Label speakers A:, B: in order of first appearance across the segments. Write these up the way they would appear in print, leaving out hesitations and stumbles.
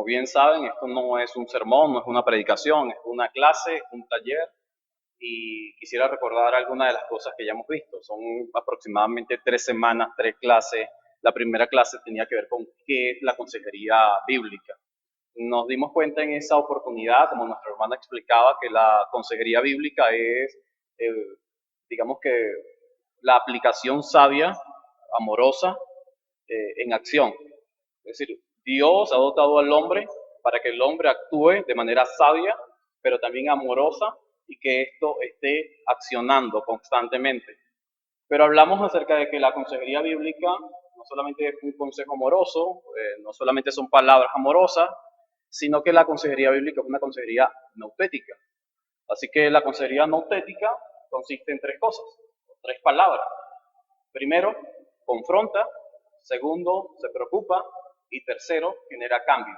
A: bien saben, esto no es un sermón, no es una predicación, es una clase, un taller, y quisiera recordar algunas de las cosas que ya hemos visto. Son aproximadamente 3 semanas, 3 clases. La primera clase tenía que ver con qué es la consejería bíblica. Nos dimos cuenta en esa oportunidad, como nuestra hermana explicaba, que la consejería bíblica es, eh, digamos que, la aplicación sabia, amorosa, en acción. Es decir, Dios ha dotado al hombre para que el hombre actúe de manera sabia, pero también amorosa, y que esto esté accionando constantemente. Pero hablamos acerca de que la consejería bíblica no solamente es un consejo amoroso, no solamente son palabras amorosas, sino que la consejería bíblica es una consejería nautética. Así que la consejería nautética consiste en 3 cosas, 3 palabras. Primero, confronta. Segundo, se preocupa. Y tercero, genera cambio.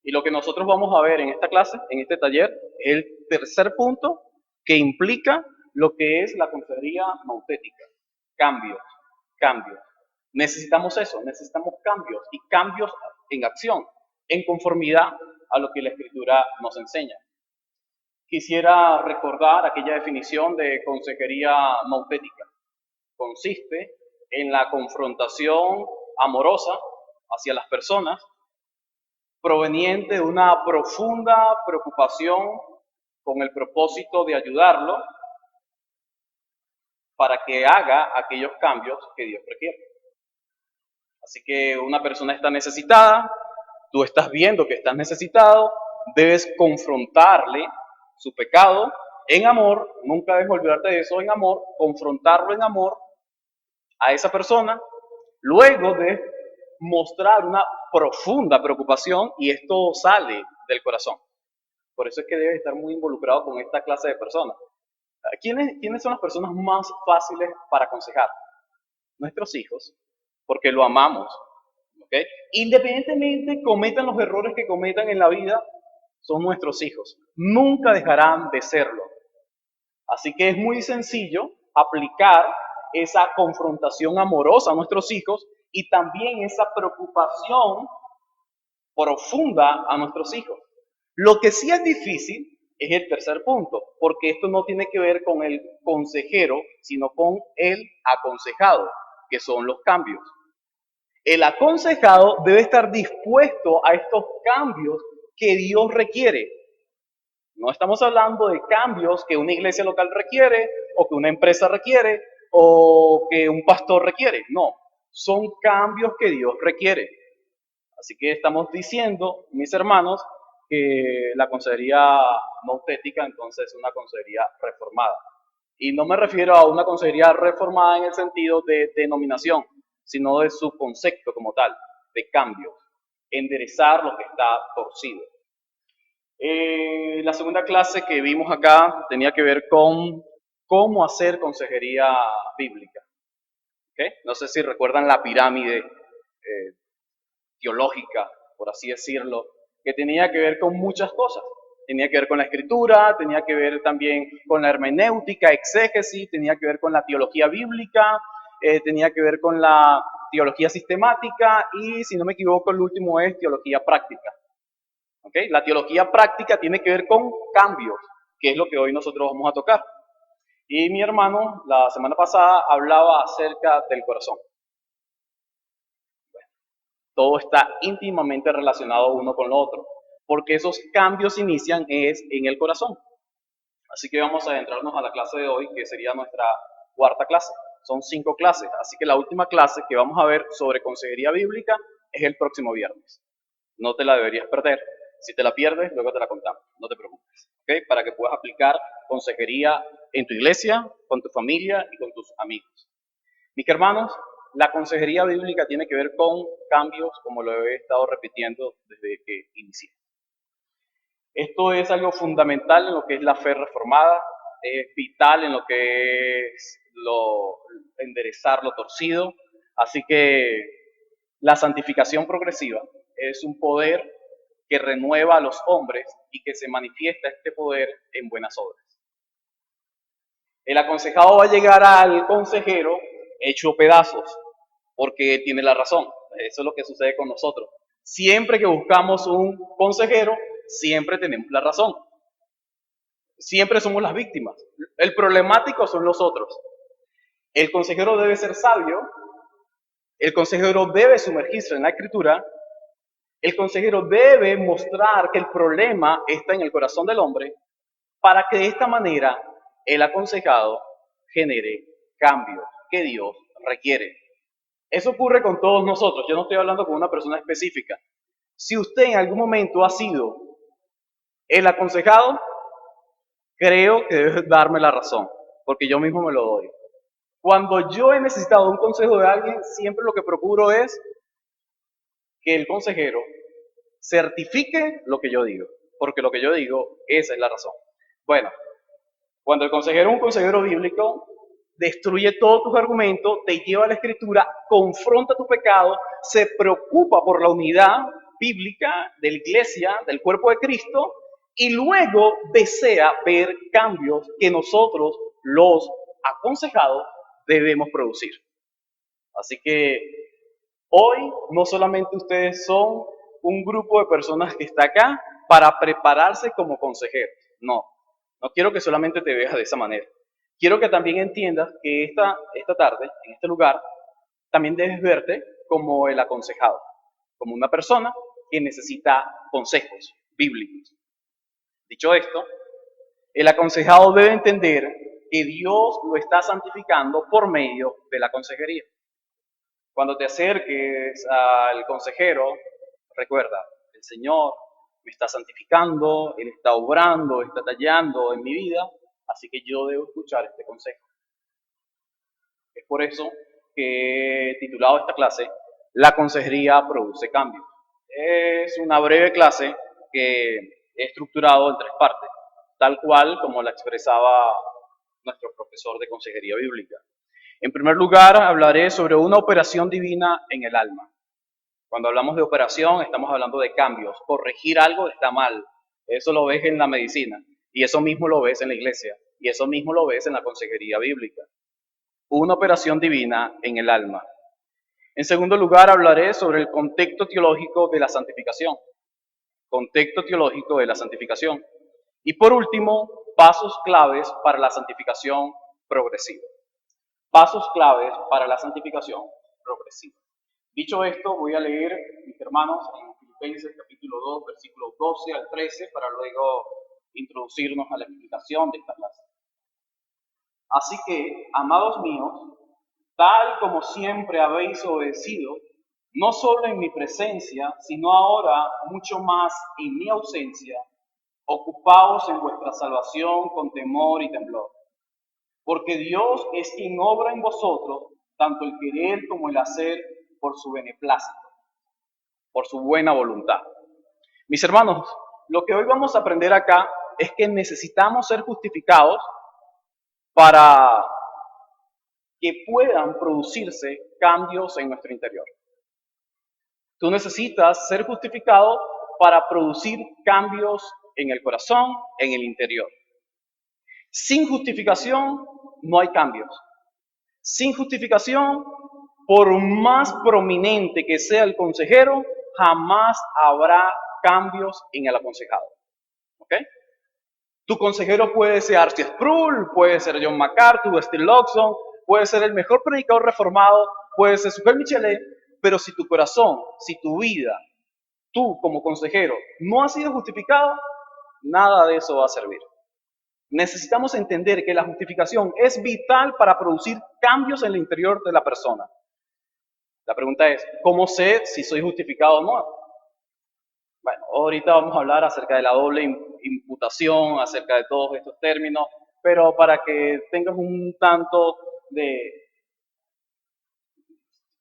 A: Y lo que nosotros vamos a ver en esta clase, en este taller, es el tercer punto que implica lo que es la consejería nautética. Cambios, cambios. Necesitamos eso, necesitamos cambios y cambios en acción, en conformidad a lo que la Escritura nos enseña. Quisiera recordar aquella definición de consejería nautética. Consiste en la confrontación amorosa hacia las personas, proveniente de una profunda preocupación con el propósito de ayudarlo para que haga aquellos cambios que Dios requiere. Así que una persona está necesitada, tú estás viendo que estás necesitado, debes confrontarle su pecado en amor, nunca debes olvidarte de eso, en amor, confrontarlo en amor a esa persona, luego de mostrar una profunda preocupación, y esto sale del corazón. Por eso es que debes estar muy involucrado con esta clase de personas. ¿Quiénes son las personas más fáciles para aconsejar? Nuestros hijos, porque lo amamos. ¿Okay? Independientemente cometan los errores que cometan en la vida, son nuestros hijos. Nunca dejarán de serlo. Así que es muy sencillo aplicar esa confrontación amorosa a nuestros hijos y también esa preocupación profunda a nuestros hijos. Lo que sí es difícil es el tercer punto, porque esto no tiene que ver con el consejero, sino con el aconsejado, que son los cambios. El aconsejado debe estar dispuesto a estos cambios que Dios requiere. No estamos hablando de cambios que una iglesia local requiere, o que una empresa requiere, o que un pastor requiere. No, son cambios que Dios requiere. Así que estamos diciendo, mis hermanos, que la consejería nautética entonces es una consejería reformada. Y no me refiero a una consejería reformada en el sentido de denominación, sino de su concepto como tal, de cambio, enderezar lo que está torcido. La segunda clase que vimos acá tenía que ver con cómo hacer consejería bíblica. ¿Okay? No sé si recuerdan la pirámide teológica, por así decirlo, que tenía que ver con muchas cosas. Tenía que ver con la escritura, tenía que ver también con la hermenéutica, exégesis, tenía que ver con la teología bíblica, tenía que ver con la teología sistemática y, si no me equivoco, el último es teología práctica. ¿Okay? La teología práctica tiene que ver con cambios, que es lo que hoy nosotros vamos a tocar. Y mi hermano, la semana pasada, hablaba acerca del corazón. Todo está íntimamente relacionado uno con lo otro, porque esos cambios inician es en el corazón. Así que vamos a adentrarnos a la clase de hoy, que sería nuestra cuarta clase. Son 5 clases, así que la última clase que vamos a ver sobre consejería bíblica es el próximo viernes. No te la deberías perder. Si te la pierdes, luego te la contamos, no te preocupes. ¿Okay? Para que puedas aplicar consejería en tu iglesia, con tu familia y con tus amigos. Mis hermanos, la consejería bíblica tiene que ver con cambios, como lo he estado repitiendo desde que inicié. Esto es algo fundamental en lo que es la fe reformada, es vital en lo que es enderezar lo torcido, así que la santificación progresiva es un poder que renueva a los hombres y que se manifiesta este poder en buenas obras. El aconsejado va a llegar al consejero hecho pedazos, porque tiene la razón. Eso es lo que sucede con nosotros. Siempre que buscamos un consejero, siempre tenemos la razón. Siempre somos las víctimas. El problemático son los otros. El consejero debe ser sabio, el consejero debe sumergirse en la escritura, el consejero debe mostrar que el problema está en el corazón del hombre para que de esta manera el aconsejado genere cambios que Dios requiere. Eso ocurre con todos nosotros. Yo no estoy hablando con una persona específica. Si usted en algún momento ha sido el aconsejado, creo que debe darme la razón, porque yo mismo me lo doy. Cuando yo he necesitado un consejo de alguien, siempre lo que procuro es que el consejero certifique lo que yo digo, porque lo que yo digo, esa es la razón. Bueno, cuando el consejero es un consejero bíblico, destruye todos tus argumentos, te lleva a la escritura, confronta tu pecado, se preocupa por la unidad bíblica de la iglesia, del cuerpo de Cristo, y luego desea ver cambios que nosotros, los aconsejados, debemos producir. Así que hoy no solamente ustedes son un grupo de personas que está acá para prepararse como consejeros, no, no quiero que solamente te veas de esa manera. Quiero que también entiendas que esta tarde, en este lugar, también debes verte como el aconsejado, como una persona que necesita consejos bíblicos. Dicho esto, el aconsejado debe entender que Dios lo está santificando por medio de la consejería. Cuando te acerques al consejero, recuerda, el Señor me está santificando, Él está obrando, está tallando en mi vida, así que yo debo escuchar este consejo. Es por eso que he titulado esta clase, La consejería produce cambios. Es una breve clase que he estructurado en 3 partes, tal cual como la expresaba nuestro profesor de consejería bíblica. En primer lugar, hablaré sobre una operación divina en el alma. Cuando hablamos de operación, estamos hablando de cambios. Corregir algo está mal. Eso lo ves en la medicina. Y eso mismo lo ves en la iglesia. Y eso mismo lo ves en la consejería bíblica. Una operación divina en el alma. En segundo lugar, hablaré sobre el contexto teológico de la santificación. Contexto teológico de la santificación. Y por último, pasos claves para la santificación progresiva. Pasos claves para la santificación progresiva. Dicho esto, voy a leer, mis hermanos, en Filipenses capítulo 2, versículos 12 al 13, para luego introducirnos a la explicación de esta clase. Así que, amados míos, tal como siempre habéis obedecido, no solo en mi presencia, sino ahora mucho más en mi ausencia, ocupaos en vuestra salvación con temor y temblor. Porque Dios es quien obra en vosotros, tanto el querer como el hacer, por su beneplácito, por su buena voluntad. Mis hermanos, lo que hoy vamos a aprender acá es que necesitamos ser justificados para que puedan producirse cambios en nuestro interior. Tú necesitas ser justificado para producir cambios en el corazón, en el interior. Sin justificación no hay cambios. Sin justificación, por más prominente que sea el consejero, jamás habrá cambios en el aconsejado. ¿Ok? Tu consejero puede ser R.C. Sproul, puede ser John MacArthur, Steve Lawson, puede ser el mejor predicador reformado, puede ser Super Michelet, pero si tu corazón, si tu vida, tú como consejero no has sido justificado, nada de eso va a servir. Necesitamos entender que la justificación es vital para producir cambios en el interior de la persona. La pregunta es, ¿cómo sé si soy justificado o no? Bueno, ahorita vamos a hablar acerca de la doble imputación, acerca de todos estos términos, pero para que tengas un tanto de,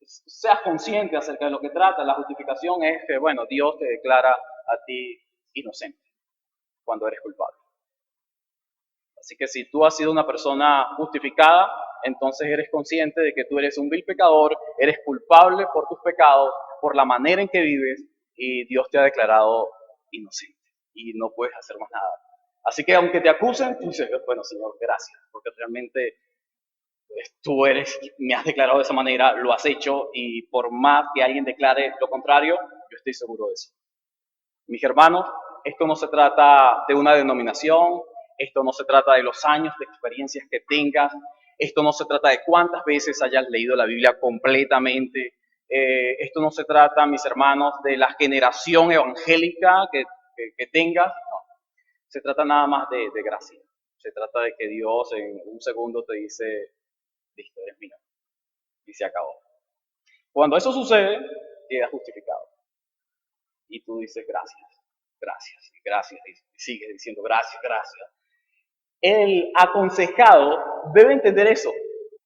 A: seas consciente acerca de lo que trata, la justificación es que, bueno, Dios te declara a ti inocente cuando eres culpable. Así que si tú has sido una persona justificada, entonces eres consciente de que tú eres un vil pecador, eres culpable por tus pecados, por la manera en que vives, y Dios te ha declarado inocente y no puedes hacer más nada. Así que aunque te acusen, tú dices, bueno, Señor, gracias, porque realmente tú me has declarado de esa manera, lo has hecho, y por más que alguien declare lo contrario, Yo estoy seguro de eso. Mis hermanos, esto no se trata de una denominación, esto no se trata de los años de experiencias que tengas, esto no se trata de cuántas veces hayas leído la Biblia completamente, esto no se trata, mis hermanos, de la generación evangélica que tengas, no. Se trata nada más de gracia. Se trata de que Dios en un segundo te dice, listo, eres mío, y se acabó. Cuando eso sucede, quedas justificado. Y tú dices gracias, gracias, y gracias, y sigues diciendo gracias, gracias. El aconsejado debe entender eso.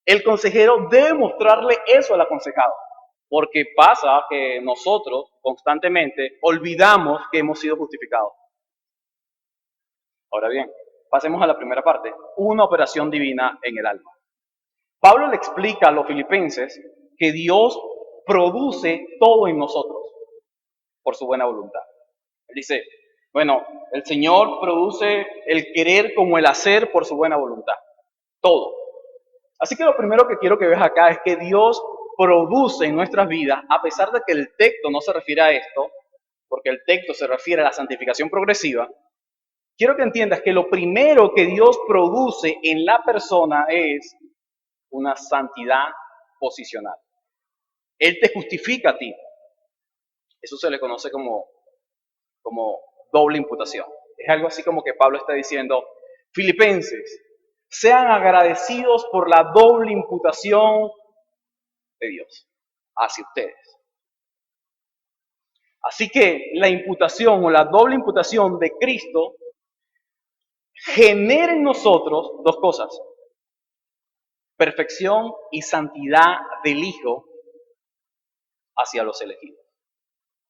A: El consejero debe mostrarle eso al aconsejado. Porque pasa que nosotros constantemente olvidamos que hemos sido justificados. Ahora bien, pasemos a la primera parte, una operación divina en el alma. Pablo le explica a los filipenses que Dios produce todo en nosotros por su buena voluntad. Él dice, bueno, el Señor produce el querer como el hacer por su buena voluntad. Todo. Así que lo primero que quiero que veas acá es que Dios produce en nuestras vidas, a pesar de que el texto no se refiere a esto, porque el texto se refiere a la santificación progresiva, quiero que entiendas que lo primero que Dios produce en la persona es una santidad posicional. Él te justifica a ti. Eso se le conoce como doble imputación. Es algo así como que Pablo está diciendo, Filipenses, sean agradecidos por la doble imputación de Dios hacia ustedes. Así que la imputación o la doble imputación de Cristo genera en nosotros dos cosas: perfección y santidad del Hijo hacia los elegidos.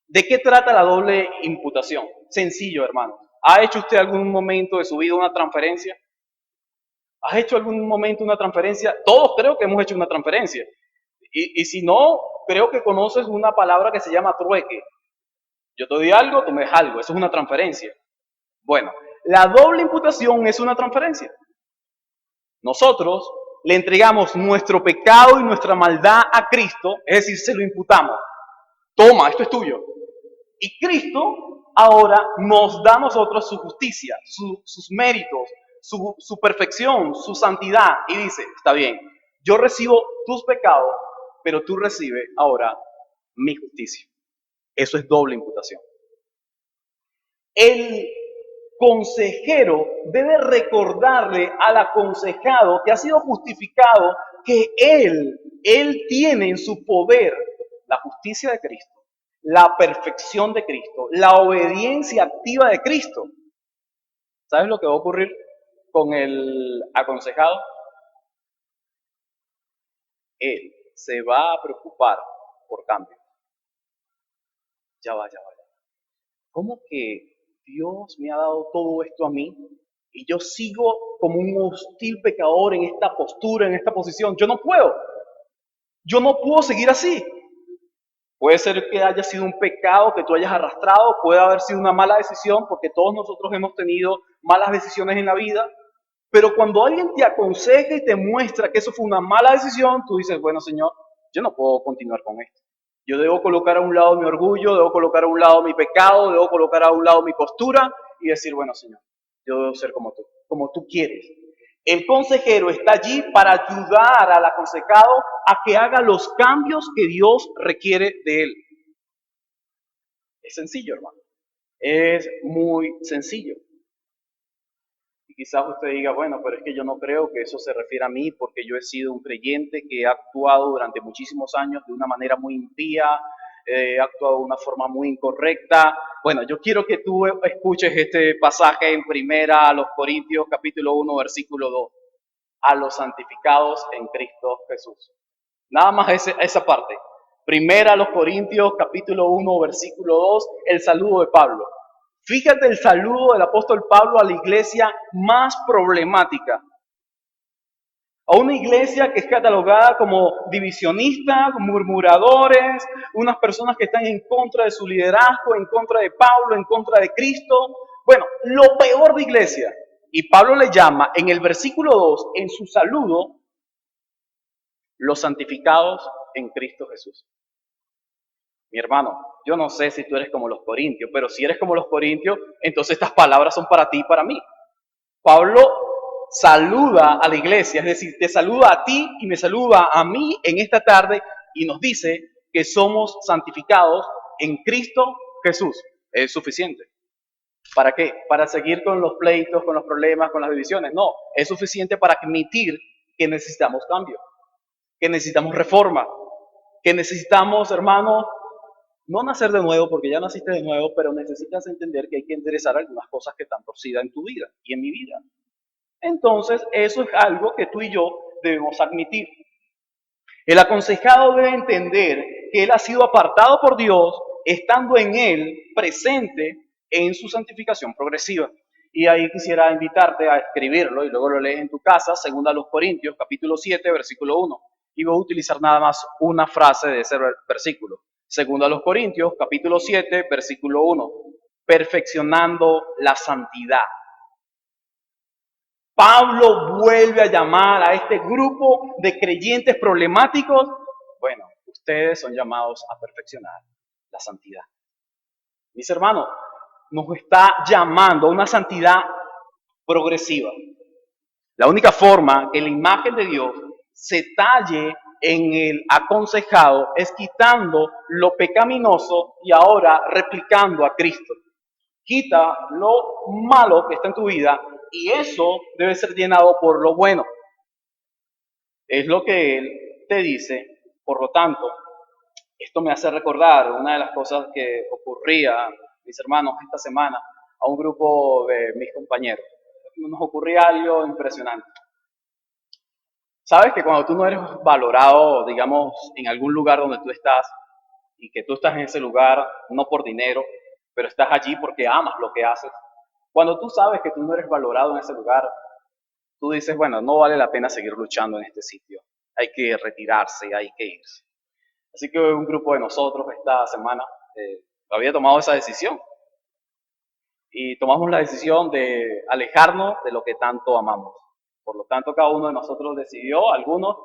A: ¿De qué trata la doble imputación? Sencillo, hermano. ¿Ha hecho usted algún momento de su vida una transferencia? ¿Has hecho algún momento una transferencia? Todos creo que hemos hecho una transferencia. Y si no, creo que conoces una palabra que se llama trueque. Yo te doy algo, tú me das algo. Eso es una transferencia. Bueno, la doble imputación es una transferencia. Nosotros le entregamos nuestro pecado y nuestra maldad a Cristo, es decir, se lo imputamos. Toma, esto es tuyo. Y Cristo ahora nos da a nosotros su justicia, sus méritos, su perfección, su santidad. Y dice, está bien, yo recibo tus pecados, pero tú recibes ahora mi justicia. Eso es doble imputación. El consejero debe recordarle al aconsejado que ha sido justificado que él tiene en su poder la justicia de Cristo, la perfección de Cristo, la obediencia activa de Cristo. ¿Sabes lo que va a ocurrir con el aconsejado? Él se va a preocupar por cambio. Ya va. ¿Cómo que Dios me ha dado todo esto a mí y yo sigo como un hostil pecador en esta postura, en esta posición? Yo no puedo seguir así. Puede ser que haya sido un pecado que tú hayas arrastrado, puede haber sido una mala decisión, porque todos nosotros hemos tenido malas decisiones en la vida, pero cuando alguien te aconseja y te muestra que eso fue una mala decisión, tú dices, bueno, Señor, yo no puedo continuar con esto. Yo debo colocar a un lado mi orgullo, debo colocar a un lado mi pecado, debo colocar a un lado mi postura y decir, bueno, Señor, yo debo ser como tú quieres. El consejero está allí para ayudar al aconsejado a que haga los cambios que Dios requiere de él. Es sencillo, hermano. Es muy sencillo. Y quizás usted diga, bueno, pero es que yo no creo que eso se refiera a mí porque yo he sido un creyente que ha actuado durante muchísimos años de una manera muy impía, he actuado de una forma muy incorrecta. Bueno, yo quiero que tú escuches este pasaje en Primera a los Corintios, capítulo 1, versículo 2. A los santificados en Cristo Jesús. Nada más esa parte. Primera a los Corintios, capítulo 1, versículo 2, el saludo de Pablo. Fíjate el saludo del apóstol Pablo a la iglesia más problemática. A una iglesia que es catalogada como divisionista, como murmuradores, unas personas que están en contra de su liderazgo, en contra de Pablo, en contra de Cristo. Bueno, lo peor de iglesia. Y Pablo le llama en el versículo 2, en su saludo, los santificados en Cristo Jesús. Mi hermano, yo no sé si tú eres como los corintios, pero si eres como los corintios, entonces estas palabras son para ti y para mí. Pablo saluda a la iglesia, es decir, te saluda a ti y me saluda a mí en esta tarde y nos dice que somos santificados en Cristo Jesús. Es suficiente. ¿Para qué? Para seguir con los pleitos, con los problemas, con las divisiones. No, es suficiente para admitir que necesitamos cambio, que necesitamos reforma, que necesitamos, hermano, no nacer de nuevo, porque ya naciste de nuevo, pero necesitas entender que hay que enderezar algunas cosas que están torcidas en tu vida y en mi vida. Entonces, eso es algo que tú y yo debemos admitir. El aconsejado debe entender que él ha sido apartado por Dios, estando en él presente en su santificación progresiva. Y ahí quisiera invitarte a escribirlo y luego lo lees en tu casa, según a los Corintios, capítulo 7, versículo 1. Y voy a utilizar nada más una frase de ese versículo. Según a los Corintios, capítulo 7, versículo 1. Perfeccionando la santidad. Pablo vuelve a llamar a este grupo de creyentes problemáticos. Bueno, ustedes son llamados a perfeccionar la santidad. Mis hermanos, nos está llamando a una santidad progresiva. La única forma que la imagen de Dios se talle en el aconsejado es quitando lo pecaminoso y ahora replicando a Cristo. Quita lo malo que está en tu vida y eso debe ser llenado por lo bueno. Es lo que Él te dice. Por lo tanto, esto me hace recordar una de las cosas que ocurría, mis hermanos, esta semana a un grupo de mis compañeros. Nos ocurría algo impresionante. Sabes que cuando tú no eres valorado, digamos, en algún lugar donde tú estás, y que tú estás en ese lugar no por dinero, pero estás allí porque amas lo que haces. Cuando tú sabes que tú no eres valorado en ese lugar, tú dices, bueno, no vale la pena seguir luchando en este sitio. Hay que retirarse, hay que irse. Así que un grupo de nosotros esta semana había tomado esa decisión. Y tomamos la decisión de alejarnos de lo que tanto amamos. Por lo tanto, cada uno de nosotros decidió, algunos,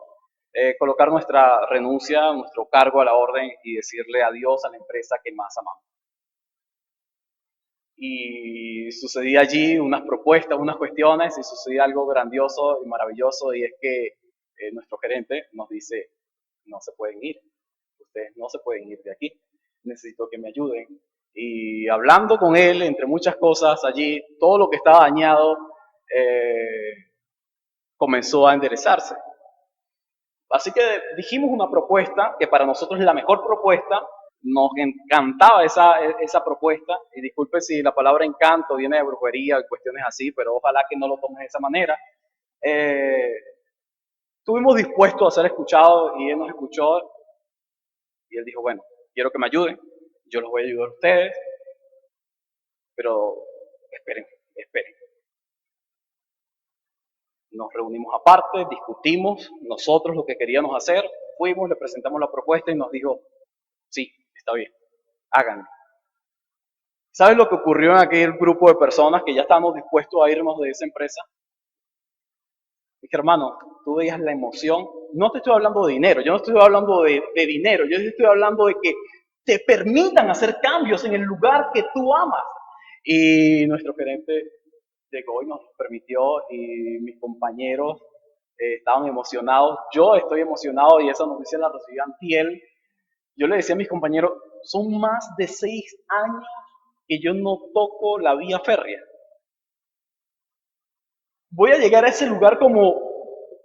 A: colocar nuestra renuncia, nuestro cargo a la orden y decirle adiós a la empresa que más amamos. Y sucedía allí unas propuestas, unas cuestiones, y sucedía algo grandioso y maravilloso, y es que nuestro gerente nos dice, no se pueden ir, ustedes no se pueden ir de aquí, necesito que me ayuden. Y hablando con él, entre muchas cosas allí, todo lo que estaba dañado comenzó a enderezarse. Así que dijimos una propuesta que para nosotros es la mejor propuesta. Nos encantaba esa propuesta, y disculpe si la palabra encanto viene de brujería y cuestiones así, pero ojalá que no lo tomes de esa manera. Estuvimos dispuestos a ser escuchados y él nos escuchó y él dijo, bueno, quiero que me ayuden, yo los voy a ayudar a ustedes, pero esperen. Nos reunimos aparte, discutimos nosotros lo que queríamos hacer, fuimos, le presentamos la propuesta y nos dijo, sí, está bien, háganlo. ¿Sabes lo que ocurrió en aquel grupo de personas que ya estábamos dispuestos a irnos de esa empresa? Dije, hermano, tú veías la emoción. No te estoy hablando de dinero, yo no estoy hablando de dinero, yo estoy hablando de que te permitan hacer cambios en el lugar que tú amas. Y nuestro gerente llegó y nos permitió, y mis compañeros estaban emocionados. Yo estoy emocionado y esa noticia la recibí antier. Yo le decía a mis compañeros, son más de 6 años que yo no toco la vía férrea. Voy a llegar a ese lugar como,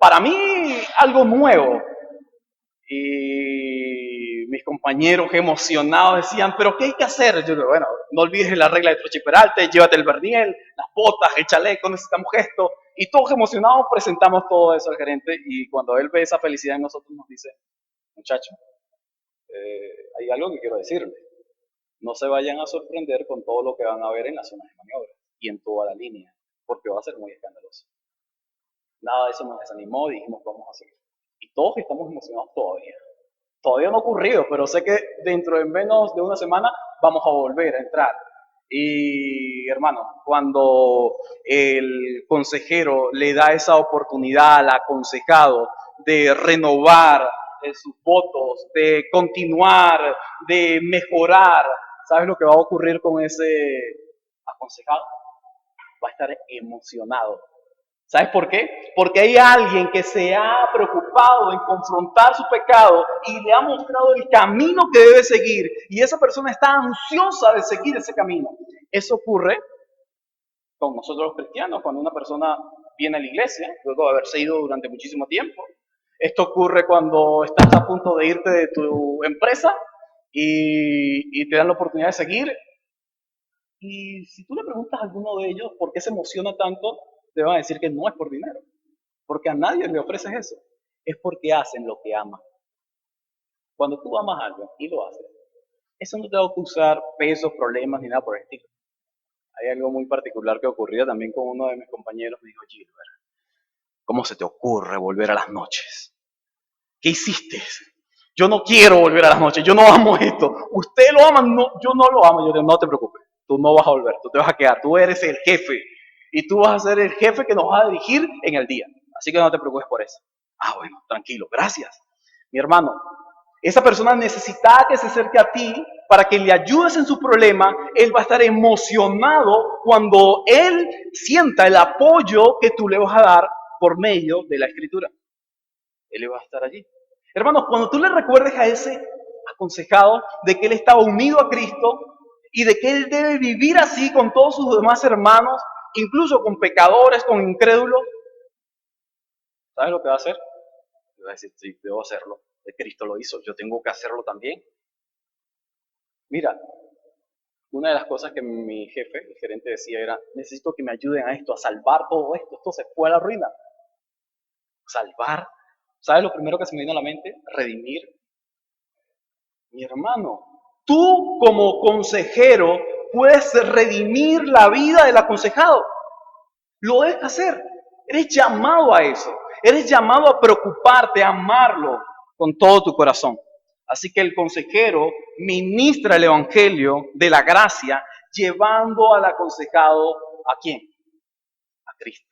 A: para mí, algo nuevo. Y mis compañeros emocionados decían, ¿pero qué hay que hacer? Yo digo, bueno, no olvides la regla de Troche Peralta, llévate el verniel, las botas, el chaleco, necesitamos gesto. Y todos emocionados presentamos todo eso al gerente, y cuando él ve esa felicidad en nosotros nos dice, muchachos, hay algo que quiero decirles. No se vayan a sorprender con todo lo que van a ver en las zonas de maniobra y en toda la línea, porque va a ser muy escandaloso. Nada de eso nos desanimó y dijimos, vamos a seguir. Y todos estamos emocionados todavía. Todavía no ha ocurrido, pero sé que dentro de menos de una semana vamos a volver a entrar. Y hermano, cuando el consejero le da esa oportunidad al aconsejado de renovar de sus votos, de continuar, de mejorar, ¿sabes lo que va a ocurrir con ese aconsejado? Va a estar emocionado. ¿Sabes por qué? Porque hay alguien que se ha preocupado en confrontar su pecado y le ha mostrado el camino que debe seguir. Y esa persona está ansiosa de seguir ese camino. Eso ocurre con nosotros los cristianos, cuando una persona viene a la iglesia, luego de haberse ido durante muchísimo tiempo. Esto ocurre cuando estás a punto de irte de tu empresa y te dan la oportunidad de seguir. Y si tú le preguntas a alguno de ellos por qué se emociona tanto, te van a decir que no es por dinero, porque a nadie le ofreces eso. Es porque hacen lo que aman. Cuando tú amas a alguien y lo haces, eso no te va a causar pesos, problemas ni nada por el estilo. Hay algo muy particular que ocurría también con uno de mis compañeros. Me dijo: Gilbert, ¿cómo se te ocurre volver a las noches? ¿Qué hiciste? Yo no quiero volver a las noches, yo no amo esto. Usted lo ama, no, yo no lo amo. Yo le digo: no te preocupes, tú no vas a volver, tú te vas a quedar, tú eres el jefe. Y tú vas a ser el jefe que nos va a dirigir en el día. Así que no te preocupes por eso. Ah, bueno, tranquilo, gracias. Mi hermano, esa persona necesita que se acerque a ti para que le ayudes en su problema. Él va a estar emocionado cuando él sienta el apoyo que tú le vas a dar por medio de la Escritura. Él va a estar allí. Hermanos, cuando tú le recuerdes a ese aconsejado de que él estaba unido a Cristo y de que él debe vivir así con todos sus demás hermanos, incluso con pecadores, con incrédulos, ¿sabes lo que va a hacer? Le va a decir: sí, debo hacerlo. Cristo lo hizo, yo tengo que hacerlo también. Mira, una de las cosas que mi jefe, el gerente, decía era: necesito que me ayuden a esto, a salvar todo esto. Esto se fue a la ruina. Salvar. ¿Sabes lo primero que se me vino a la mente? Redimir. Mi hermano, tú como consejero puedes redimir la vida del aconsejado. Lo debes hacer. Eres llamado a eso. Eres llamado a preocuparte, a amarlo con todo tu corazón. Así que el consejero ministra el evangelio de la gracia, llevando al aconsejado ¿a quién? A Cristo.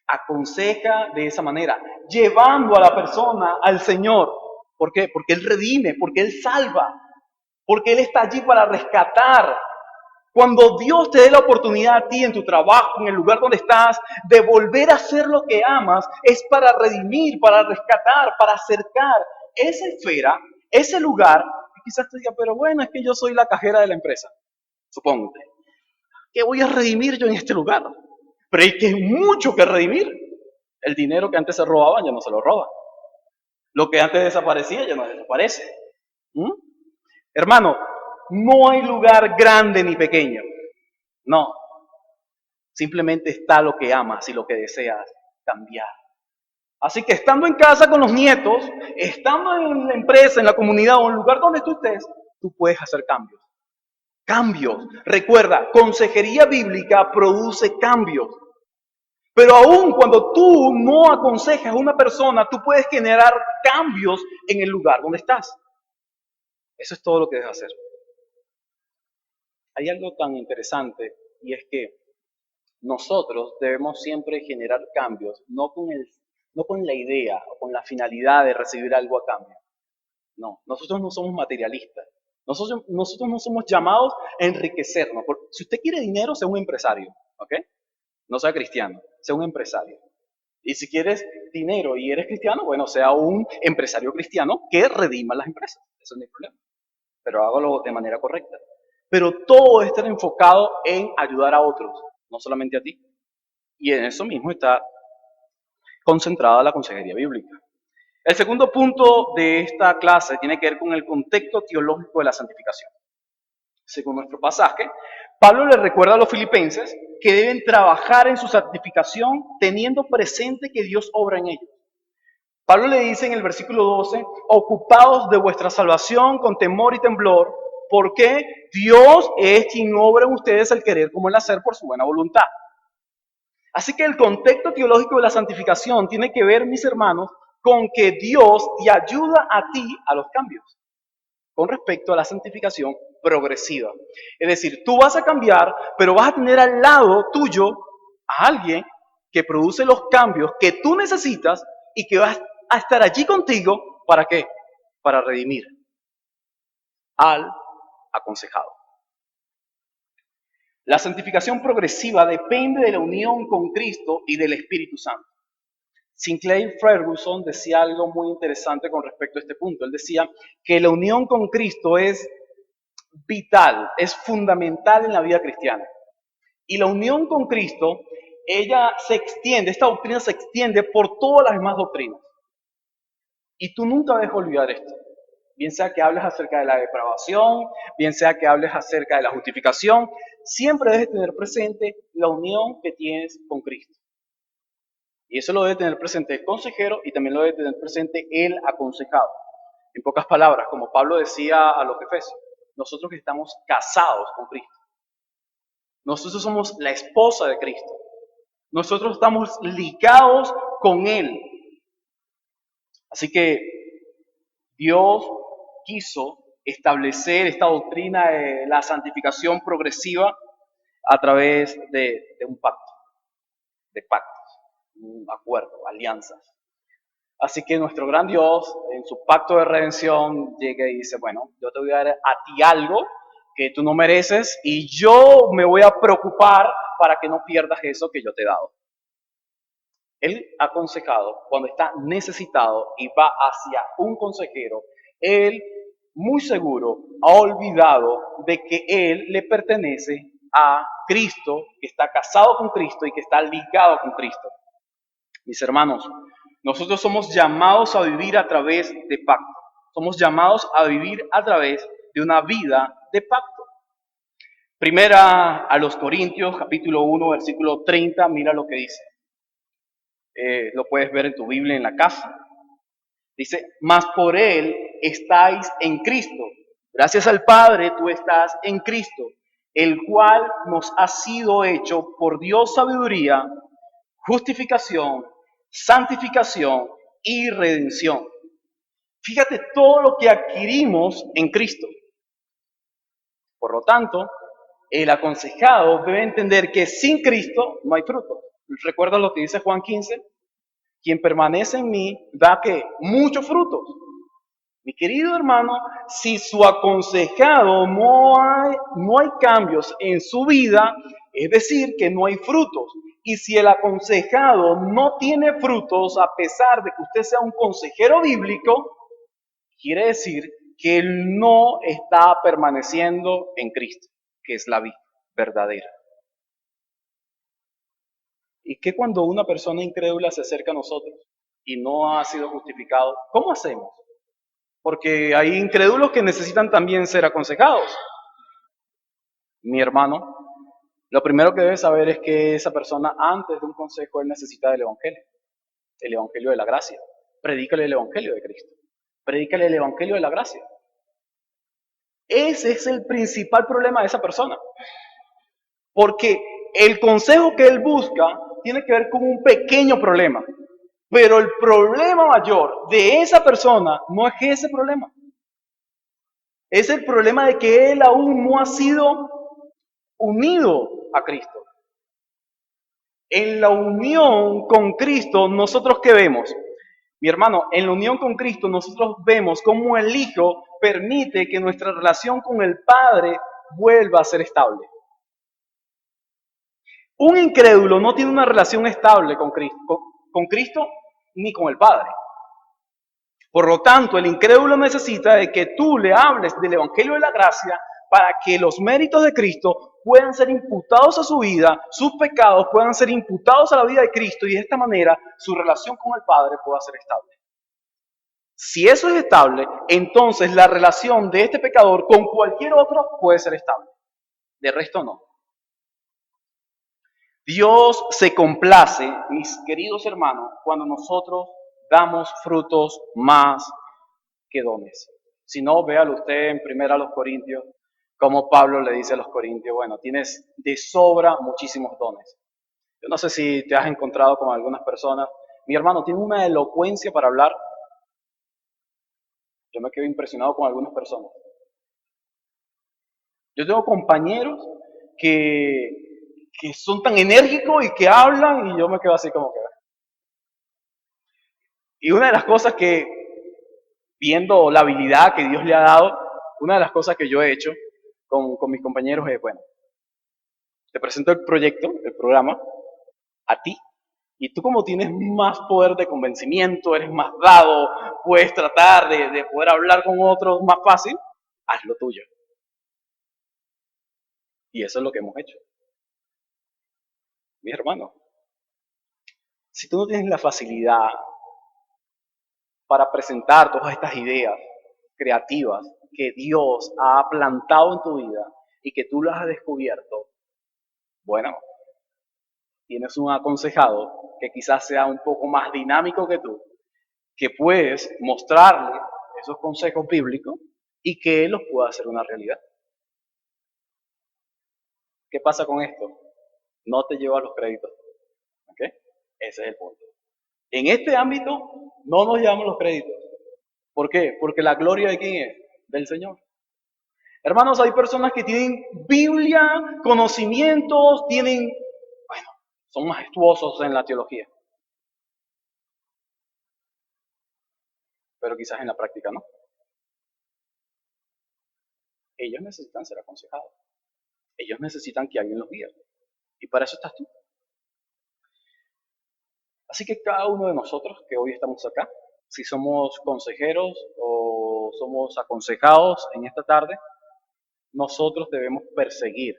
A: Aconseja de esa manera, llevando a la persona al Señor. ¿Por qué? Porque Él redime, porque Él salva, porque Él está allí para rescatar. Cuando Dios te dé la oportunidad a ti en tu trabajo, en el lugar donde estás, de volver a hacer lo que amas, es para redimir, para rescatar, para acercar esa esfera, ese lugar. Y quizás te diga: pero bueno, es que yo soy la cajera de la empresa. Suponte. ¿Qué voy a redimir yo en este lugar? Pero hay que mucho que redimir. El dinero que antes se robaba ya no se lo roba. Lo que antes desaparecía ya no desaparece. ¿Mm? Hermano, no hay lugar grande ni pequeño. No. Simplemente está lo que amas y lo que deseas cambiar. Así que estando en casa con los nietos, estando en la empresa, en la comunidad o en el lugar donde tú estés, tú puedes hacer cambios. Cambios. Recuerda, consejería bíblica produce cambios. Pero aún cuando tú no aconsejas a una persona, tú puedes generar cambios en el lugar donde estás. Eso es todo lo que debes hacer. Hay algo tan interesante, y es que nosotros debemos siempre generar cambios, no con la idea o con la finalidad de recibir algo a cambio. No, nosotros no somos materialistas. Nosotros no somos llamados a enriquecernos. Si usted quiere dinero, sea un empresario, ¿ok? No sea cristiano, sea un empresario. Y si quieres dinero y eres cristiano, bueno, sea un empresario cristiano que redima las empresas. Eso no hay problema. Pero hágalo de manera correcta. Pero todo debe estar enfocado en ayudar a otros, no solamente a ti. Y en eso mismo está concentrada la consejería bíblica. El segundo punto de esta clase tiene que ver con el contexto teológico de la santificación. Según nuestro pasaje, Pablo le recuerda a los filipenses que deben trabajar en su santificación teniendo presente que Dios obra en ellos. Pablo le dice en el versículo 12: ocupados de vuestra salvación con temor y temblor, porque Dios es quien obra en ustedes el querer como el hacer por su buena voluntad. Así que el contexto teológico de la santificación tiene que ver, mis hermanos, con que Dios te ayuda a ti a los cambios con respecto a la santificación progresiva. Es decir, tú vas a cambiar, pero vas a tener al lado tuyo a alguien que produce los cambios que tú necesitas y que va a estar allí contigo, ¿para qué? Para redimir al aconsejado. La santificación progresiva depende de la unión con Cristo y del Espíritu Santo. Sinclair Ferguson decía algo muy interesante con respecto a este punto. Él decía que la unión con Cristo es vital, es fundamental en la vida cristiana. Y la unión con Cristo, ella se extiende, esta doctrina se extiende por todas las demás doctrinas. Y tú nunca debes olvidar esto. Bien sea que hables acerca de la depravación, bien sea que hables acerca de la justificación, siempre debes tener presente la unión que tienes con Cristo. Y eso lo debe tener presente el consejero y también lo debe tener presente el aconsejado. En pocas palabras, como Pablo decía a los efesios, nosotros que estamos casados con Cristo. Nosotros somos la esposa de Cristo. Nosotros estamos ligados con Él. Así que Dios quiso establecer esta doctrina de la santificación progresiva a través de un pacto, de pactos, un acuerdo, alianzas. Así que nuestro gran Dios, en su pacto de redención, llega y dice, bueno, yo te voy a dar a ti algo que tú no mereces y yo me voy a preocupar para que no pierdas eso que yo te he dado. El aconsejado, cuando está necesitado y va hacia un consejero, él muy seguro ha olvidado de que él le pertenece a Cristo, que está casado con Cristo y que está ligado con Cristo. Mis hermanos, nosotros somos llamados a vivir a través de pacto. Somos llamados a vivir a través de una vida de pacto. Primera a los Corintios, capítulo 1, versículo 30, mira lo que dice. Lo puedes ver en tu Biblia en la casa. Dice, mas por Él estáis en Cristo. Gracias al Padre tú estás en Cristo, el cual nos ha sido hecho por Dios sabiduría, justificación, santificación y redención. Fíjate todo lo que adquirimos en Cristo. Por lo tanto, el aconsejado debe entender que sin Cristo no hay fruto. ¿Recuerdas lo que dice Juan 15? Quien permanece en mí da que muchos frutos. Mi querido hermano, si su aconsejado no hay cambios en su vida, es decir, que no hay frutos. Y si el aconsejado no tiene frutos, a pesar de que usted sea un consejero bíblico, quiere decir que él no está permaneciendo en Cristo, que es la vida verdadera. ¿Y qué cuando una persona incrédula se acerca a nosotros y no ha sido justificado? ¿Cómo hacemos? Porque hay incrédulos que necesitan también ser aconsejados. Mi hermano, lo primero que debe saber es que esa persona, antes de un consejo, él necesita del el evangelio de la gracia. Predícale el evangelio de Cristo. Predícale el evangelio de la gracia. Ese es el principal problema de esa persona. Porque el consejo que él busca tiene que ver con un pequeño problema. Pero el problema mayor de esa persona no es ese problema. Es el problema de que él aún no ha sido unido a Cristo. En la unión con Cristo, ¿nosotros qué vemos? Mi hermano, en la unión con Cristo nosotros vemos cómo el Hijo permite que nuestra relación con el Padre vuelva a ser estable. Un incrédulo no tiene una relación estable con Cristo ni con el Padre. Por lo tanto, el incrédulo necesita de que tú le hables del Evangelio de la Gracia para que los méritos de Cristo puedan ser imputados a su vida, sus pecados puedan ser imputados a la vida de Cristo y de esta manera su relación con el Padre pueda ser estable. Si eso es estable, entonces la relación de este pecador con cualquier otro puede ser estable. De resto no. Dios se complace, mis queridos hermanos, cuando nosotros damos frutos más que dones. Si no, véalo usted en 1 Corintios, como Pablo le dice a los corintios, bueno, tienes de sobra muchísimos dones. Yo no sé si te has encontrado con algunas personas. Mi hermano tiene una elocuencia para hablar. Yo me quedo impresionado con algunas personas. Yo tengo compañeros que son tan enérgicos y que hablan y yo me quedo así como que... Y una de las cosas que, viendo la habilidad que Dios le ha dado, una de las cosas que yo he hecho con mis compañeros es, bueno, te presento el proyecto, el programa, a ti, y tú como tienes más poder de convencimiento, eres más dado, puedes tratar de poder hablar con otros más fácil, haz lo tuyo. Y eso es lo que hemos hecho. Mis hermanos, si tú no tienes la facilidad para presentar todas estas ideas creativas que Dios ha plantado en tu vida y que tú las has descubierto, bueno, tienes un aconsejado que quizás sea un poco más dinámico que tú, que puedes mostrarle esos consejos bíblicos y que él los pueda hacer una realidad. ¿Qué pasa con esto? No te llevas los créditos. ¿Ok? Ese es el punto. En este ámbito no nos llevamos los créditos. ¿Por qué? Porque la gloria de quién es? Del Señor. Hermanos, hay personas que tienen Biblia, conocimientos, tienen, bueno, son majestuosos en la teología, pero quizás en la práctica no. Ellos necesitan ser aconsejados. Ellos necesitan que alguien los guíe. Y para eso estás tú. Así que cada uno de nosotros que hoy estamos acá, si somos consejeros o somos aconsejados en esta tarde, nosotros debemos perseguir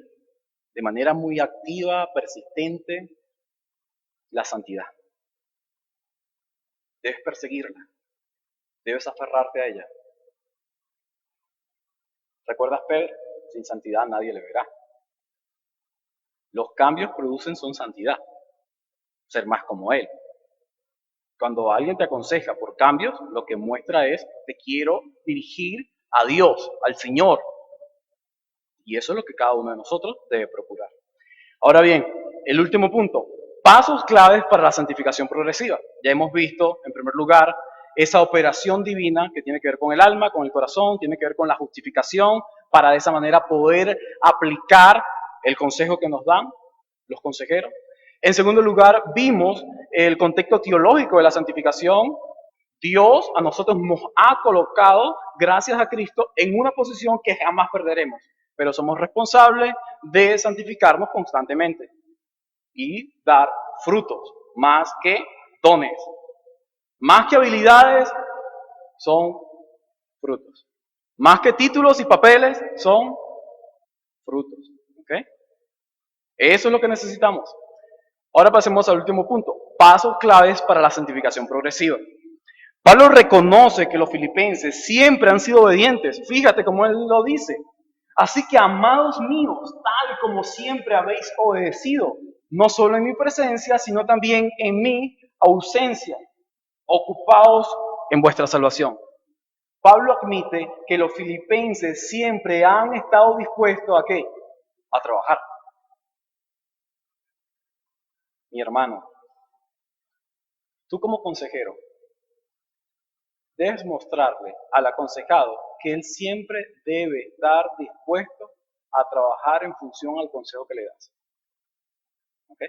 A: de manera muy activa, persistente, la santidad. Debes perseguirla, debes aferrarte a ella. ¿Recuerdas Pedro? Sin santidad nadie le verá. Los cambios producen son santidad, ser más como Él. Cuando alguien te aconseja por cambios, lo que muestra es, te quiero dirigir a Dios, al Señor. Y eso es lo que cada uno de nosotros debe procurar. Ahora bien, el último punto, pasos claves para la santificación progresiva. Ya hemos visto, en primer lugar, esa operación divina que tiene que ver con el alma, con el corazón, tiene que ver con la justificación, para de esa manera poder aplicar el consejo que nos dan los consejeros. En segundo lugar, vimos el contexto teológico de la santificación. Dios a nosotros nos ha colocado, gracias a Cristo, en una posición que jamás perderemos, pero somos responsables de santificarnos constantemente y dar frutos, más que dones, más que habilidades, son frutos, más que títulos y papeles, son frutos. ¿Okay? Eso es lo que necesitamos. Ahora pasemos al último punto, pasos claves para la santificación progresiva. Pablo reconoce que los filipenses siempre han sido obedientes. Fíjate cómo él lo dice. Así que, amados míos, tal como siempre habéis obedecido, no solo en mi presencia, sino también en mi ausencia, ocupaos en vuestra salvación. Pablo admite que los filipenses siempre han estado dispuestos ¿a qué? A trabajar. Mi hermano, tú como consejero, debes mostrarle al aconsejado que él siempre debe estar dispuesto a trabajar en función al consejo que le das. ¿Ok?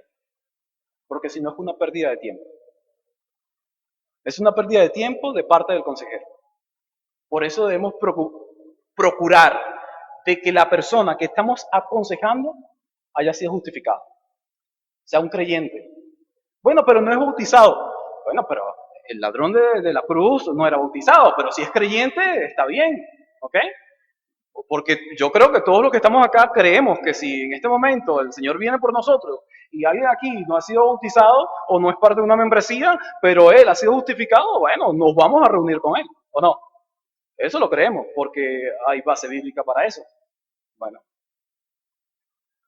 A: Porque si no es una pérdida de tiempo. Es una pérdida de tiempo de parte del consejero. Por eso debemos procurar de que la persona que estamos aconsejando haya sido justificada. Sea un creyente. Bueno, pero no es bautizado. Bueno, pero el ladrón de la cruz no era bautizado, pero si es creyente, está bien. ¿Ok? Porque yo creo que todos los que estamos acá creemos que si en este momento el Señor viene por nosotros y alguien aquí no ha sido bautizado o no es parte de una membresía, pero él ha sido justificado, bueno, nos vamos a reunir con él, ¿o no? Eso lo creemos porque hay base bíblica para eso. Bueno,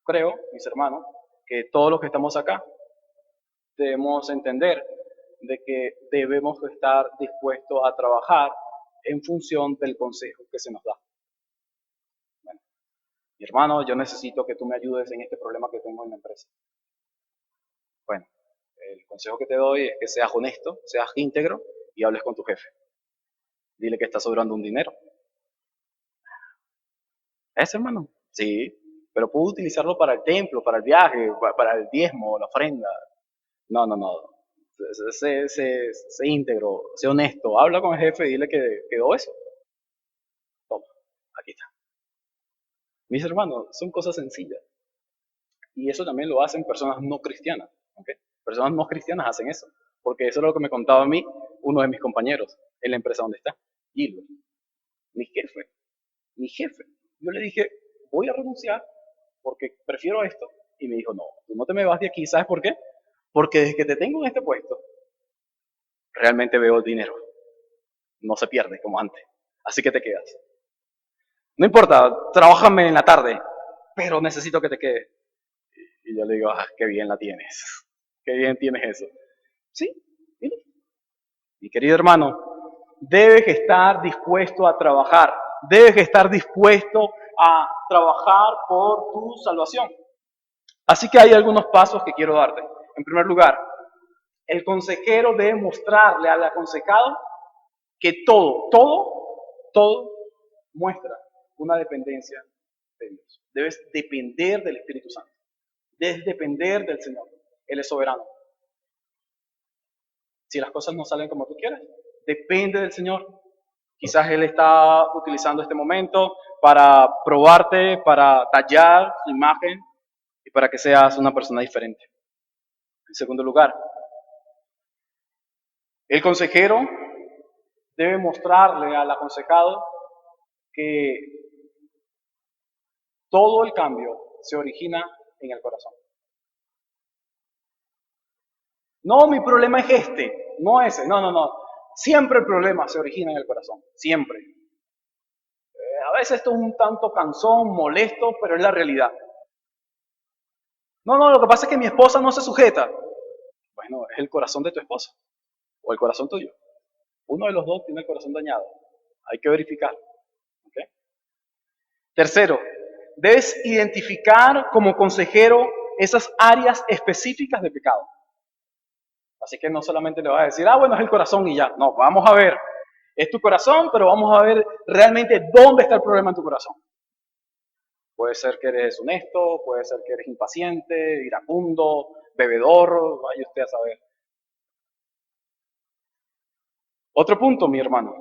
A: creo, mis hermanos, que todos los que estamos acá debemos entender de que debemos estar dispuestos a trabajar en función del consejo que se nos da. Bueno, mi hermano, yo necesito que tú me ayudes en este problema que tengo en la empresa. Bueno, el consejo que te doy es que seas honesto, seas íntegro y hables con tu jefe. Dile que está sobrando un dinero. ¿Es, hermano? Sí, pero puedo utilizarlo para el templo, para el viaje, para el diezmo, la ofrenda. No, no, no. Sé íntegro, sé honesto, habla con el jefe y dile que quedó eso. Toma, aquí está. Mis hermanos, son cosas sencillas. Y eso también lo hacen personas no cristianas. ¿Ok? Personas no cristianas hacen eso. Porque eso es lo que me contaba a mí uno de mis compañeros en la empresa donde está. Gilbert, mi jefe, mi jefe. Yo le dije, voy a renunciar porque prefiero esto. Y me dijo, no, tú no te me vas de aquí. ¿Sabes por qué? Porque desde que te tengo en este puesto, realmente veo el dinero. No se pierde como antes. Así que te quedas. No importa, trabájame en la tarde, pero necesito que te quedes. Y yo le digo, ah, qué bien la tienes. Qué bien tienes eso. Sí, mire. Mi querido hermano, debes estar dispuesto a trabajar. Debes estar dispuesto a trabajar por tu salvación. Así que hay algunos pasos que quiero darte. En primer lugar, el consejero debe mostrarle al aconsejado que todo muestra una dependencia de Dios. Debes depender del Espíritu Santo. Debes depender del Señor. Él es soberano. Si las cosas no salen como tú quieres, depende del Señor. Quizás Él está utilizando este momento para probarte, para tallar su imagen y para que seas una persona diferente. En segundo lugar, el consejero debe mostrarle al aconsejado que todo el cambio se origina en el corazón. No, mi problema es este, no ese, no. Siempre el problema se origina en el corazón, siempre. A veces esto es un tanto cansón, molesto, pero es la realidad. No, lo que pasa es que mi esposa no se sujeta. Bueno, es el corazón de tu esposa o el corazón tuyo. Uno de los dos tiene el corazón dañado. Hay que verificar. ¿Okay? Tercero, debes identificar como consejero esas áreas específicas de pecado. Así que no solamente le vas a decir, bueno, es el corazón y ya. No, vamos a ver. Es tu corazón, pero vamos a ver realmente dónde está el problema en tu corazón. Puede ser que eres honesto, puede ser que eres impaciente, iracundo, bebedor, vaya usted a saber. Otro punto, mi hermano.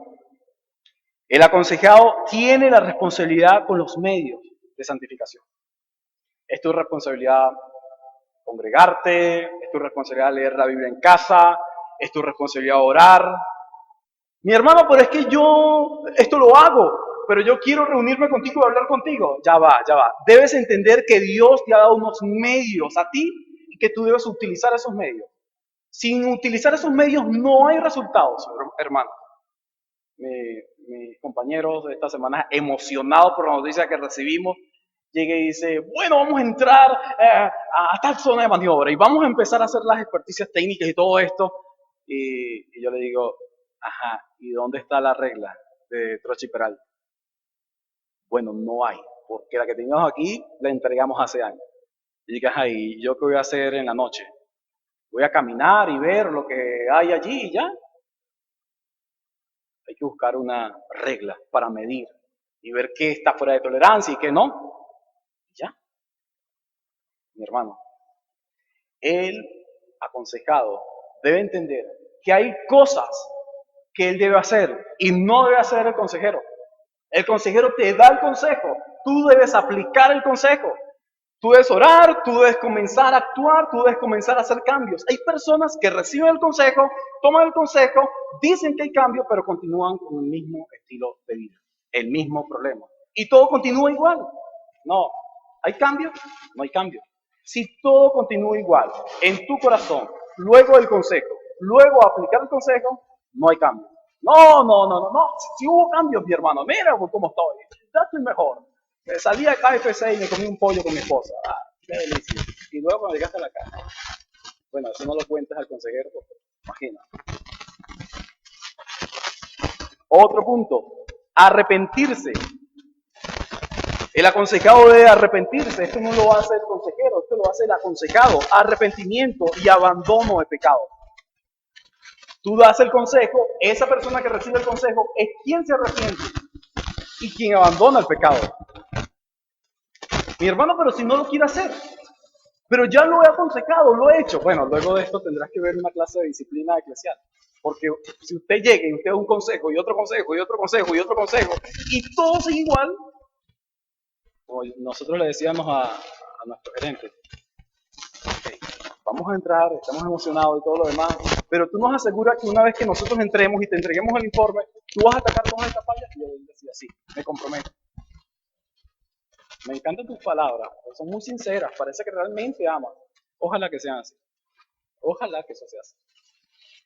A: El aconsejado tiene la responsabilidad con los medios de santificación. Es tu responsabilidad congregarte, es tu responsabilidad leer la Biblia en casa, es tu responsabilidad orar. Mi hermano, pero es que yo esto lo hago, pero yo quiero reunirme contigo y hablar contigo. Ya va. Debes entender que Dios te ha dado unos medios a ti y que tú debes utilizar esos medios. Sin utilizar esos medios no hay resultados, hermano. Mis compañeros de esta semana, emocionados por la noticia que recibimos, llega y dice, bueno, vamos a entrar a tal zona de maniobra y vamos a empezar a hacer las experticias técnicas y todo esto. Y yo le digo, ajá, ¿y dónde está la regla de Troche y Peralta? Bueno, no hay, porque la que teníamos aquí la entregamos hace años. Y dije, ajá, ¿y yo qué voy a hacer en la noche? Voy a caminar y ver lo que hay allí y ya. Hay que buscar una regla para medir y ver qué está fuera de tolerancia y qué no. Ya, mi hermano. El aconsejado debe entender que hay cosas que él debe hacer y no debe hacer el consejero. El consejero te da el consejo, tú debes aplicar el consejo. Tú debes orar, tú debes comenzar a actuar, tú debes comenzar a hacer cambios. Hay personas que reciben el consejo, toman el consejo, dicen que hay cambio, pero continúan con el mismo estilo de vida, el mismo problema. Y todo continúa igual. No, ¿hay cambio? No hay cambio. Si todo continúa igual en tu corazón, luego del consejo, luego aplicar el consejo, no hay cambio. No. Si hubo cambios, mi hermano, mira cómo estoy. Ya estoy mejor. Salí a KFC y me comí un pollo con mi esposa. Ah, qué delicia. Y luego cuando llegaste a la casa. Bueno, eso no lo cuentas al consejero, porque, imagina. Otro punto, arrepentirse. El aconsejado debe arrepentirse. Esto no lo hace el consejero, esto lo hace el aconsejado. Arrepentimiento y abandono de pecado. Tú das el consejo, esa persona que recibe el consejo es quien se arrepiente y quien abandona el pecado. Mi hermano, pero si no lo quiere hacer, Pero ya lo he aconsejado, lo he hecho. Bueno, luego de esto tendrás que ver una clase de disciplina eclesial. Porque si usted llega y usted da un consejo y otro consejo y otro consejo y otro consejo y todos igual, como nosotros le decíamos a nuestro gerente, vamos a entrar, estamos emocionados y todo lo demás, pero tú nos aseguras que una vez que nosotros entremos y te entreguemos el informe, tú vas a atacar todas estas fallas. Y yo decía, sí, me comprometo. Me encantan tus palabras, son muy sinceras, parece que realmente amas. Ojalá que sean así. Ojalá que eso sea así.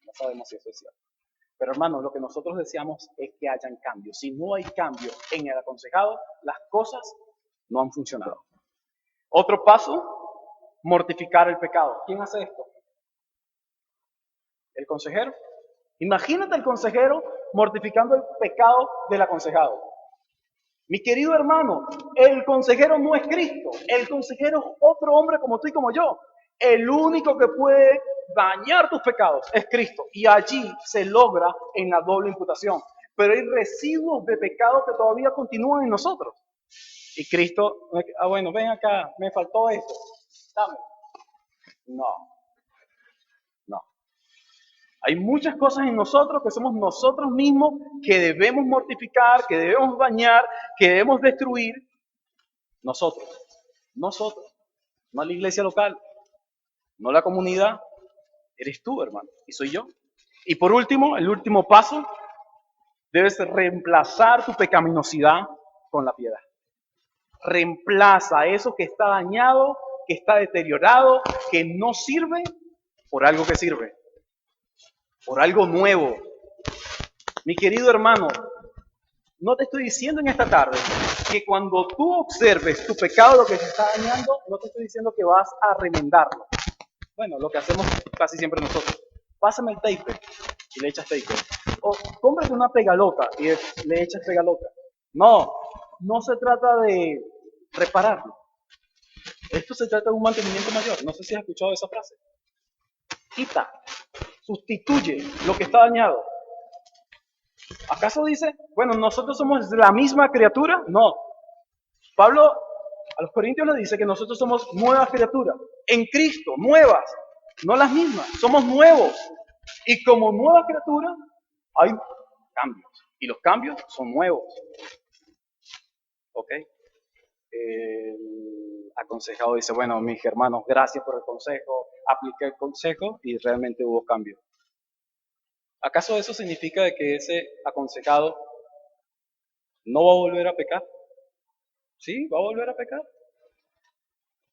A: No sabemos si eso es cierto. Pero hermanos, lo que nosotros deseamos es que hayan cambios. Si no hay cambio en el aconsejado, las cosas no han funcionado. Otro paso, mortificar el pecado. ¿Quién hace esto? El consejero. Imagínate el consejero mortificando el pecado del aconsejado. Mi querido hermano, el consejero no es Cristo. El consejero es otro hombre como tú y como yo. El único que puede dañar tus pecados es Cristo. Y allí se logra en la doble imputación. Pero hay residuos de pecado que todavía continúan en nosotros. Y Cristo, bueno, ven acá, me faltó esto. Dame. No, no. Hay muchas cosas en nosotros que somos nosotros mismos que debemos mortificar, que debemos dañar, que debemos destruir. Nosotros, no la iglesia local, no la comunidad, eres tú, hermano, y soy yo. Y por último, el último paso, debes reemplazar tu pecaminosidad con la piedad. Reemplaza eso que está dañado, que está deteriorado, que no sirve, por algo que sirve, por algo nuevo. Mi querido hermano, no te estoy diciendo en esta tarde que cuando tú observes tu pecado, lo que te está dañando, no te estoy diciendo que vas a remendarlo. Bueno, lo que hacemos casi siempre nosotros. Pásame el tape y le echas tape. O cómprate una pegalota y le echas pegalota. No, no se trata de repararlo. Esto se trata de un mantenimiento mayor. No sé si has escuchado esa frase. Quita, sustituye lo que está dañado. ¿Acaso dice, bueno, nosotros somos la misma criatura? No. Pablo a los Corintios le dice que nosotros somos nuevas criaturas. En Cristo, nuevas. No las mismas. Somos nuevos. Y como nueva criatura hay cambios. Y los cambios son nuevos. ¿Ok? El aconsejado dice, bueno, mis hermanos, gracias por el consejo. Apliqué el consejo y realmente hubo cambio. ¿Acaso eso significa de que ese aconsejado no va a volver a pecar? Sí, va a volver a pecar.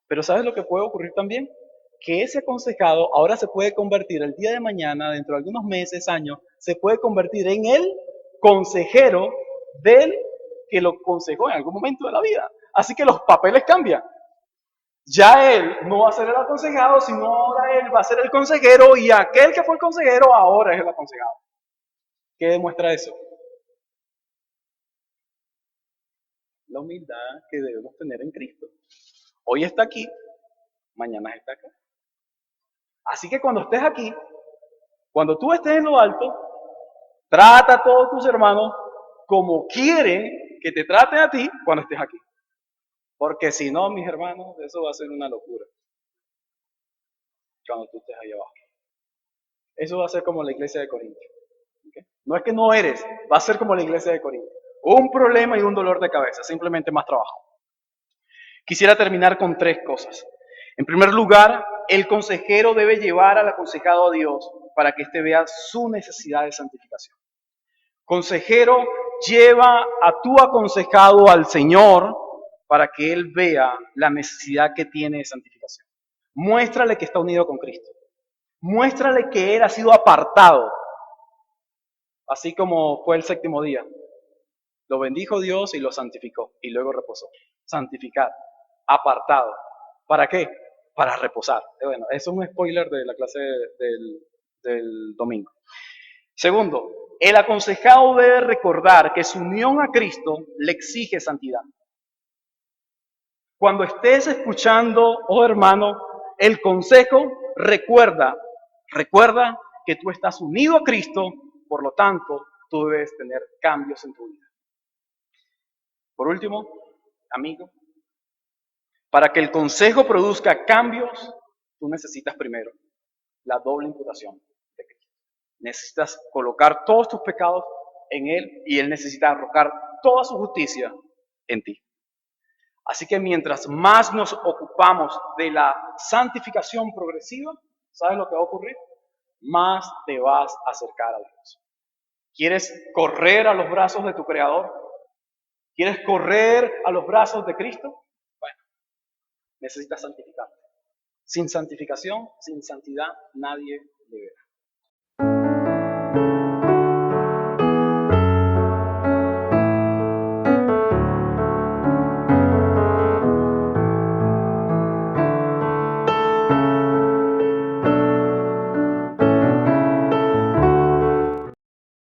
A: Pero ¿sabes lo que puede ocurrir también? Que ese aconsejado ahora se puede convertir el día de mañana, dentro de algunos meses, años, se puede convertir en el consejero del que lo aconsejó en algún momento de la vida. Así que los papeles cambian. Ya él no va a ser el aconsejado, sino ahora él va a ser el consejero y aquel que fue el consejero ahora es el aconsejado. ¿Qué demuestra eso? La humildad que debemos tener en Cristo. Hoy está aquí, mañana está acá. Así que cuando estés aquí, cuando tú estés en lo alto, trata a todos tus hermanos como quieren que te traten a ti cuando estés aquí. Porque si no, mis hermanos, eso va a ser una locura cuando tú estés ahí abajo. Eso va a ser como la iglesia de Corinto. ¿Okay? No es que no eres, va a ser como la iglesia de Corinto. Un problema y un dolor de cabeza, simplemente más trabajo. Quisiera terminar con 3 cosas. En primer lugar, el consejero debe llevar al aconsejado a Dios para que éste vea su necesidad de santificación. Consejero, lleva a tu aconsejado al Señor para que él vea la necesidad que tiene de santificación. Muéstrale que está unido con Cristo. Muéstrale que él ha sido apartado, así como fue el 7º día. Lo bendijo Dios y lo santificó y luego reposó. Santificar, apartado. ¿Para qué? Para reposar. Bueno, eso es un spoiler de la clase del domingo. Segundo, el aconsejado debe recordar que su unión a Cristo le exige santidad. Cuando estés escuchando, oh hermano, el consejo, recuerda que tú estás unido a Cristo, por lo tanto, tú debes tener cambios en tu vida. Por último, amigo, Para que el consejo produzca cambios, tú necesitas primero la doble imputación de Cristo. Necesitas colocar todos tus pecados en Él y Él necesita arrojar toda su justicia en ti. Así que mientras más nos ocupamos de la santificación progresiva, ¿sabes lo que va a ocurrir? Más te vas a acercar a Dios. ¿Quieres correr a los brazos de tu Creador? ¿Quieres correr a los brazos de Cristo? Bueno, necesitas santificarte. Sin santificación, sin santidad, nadie le verá.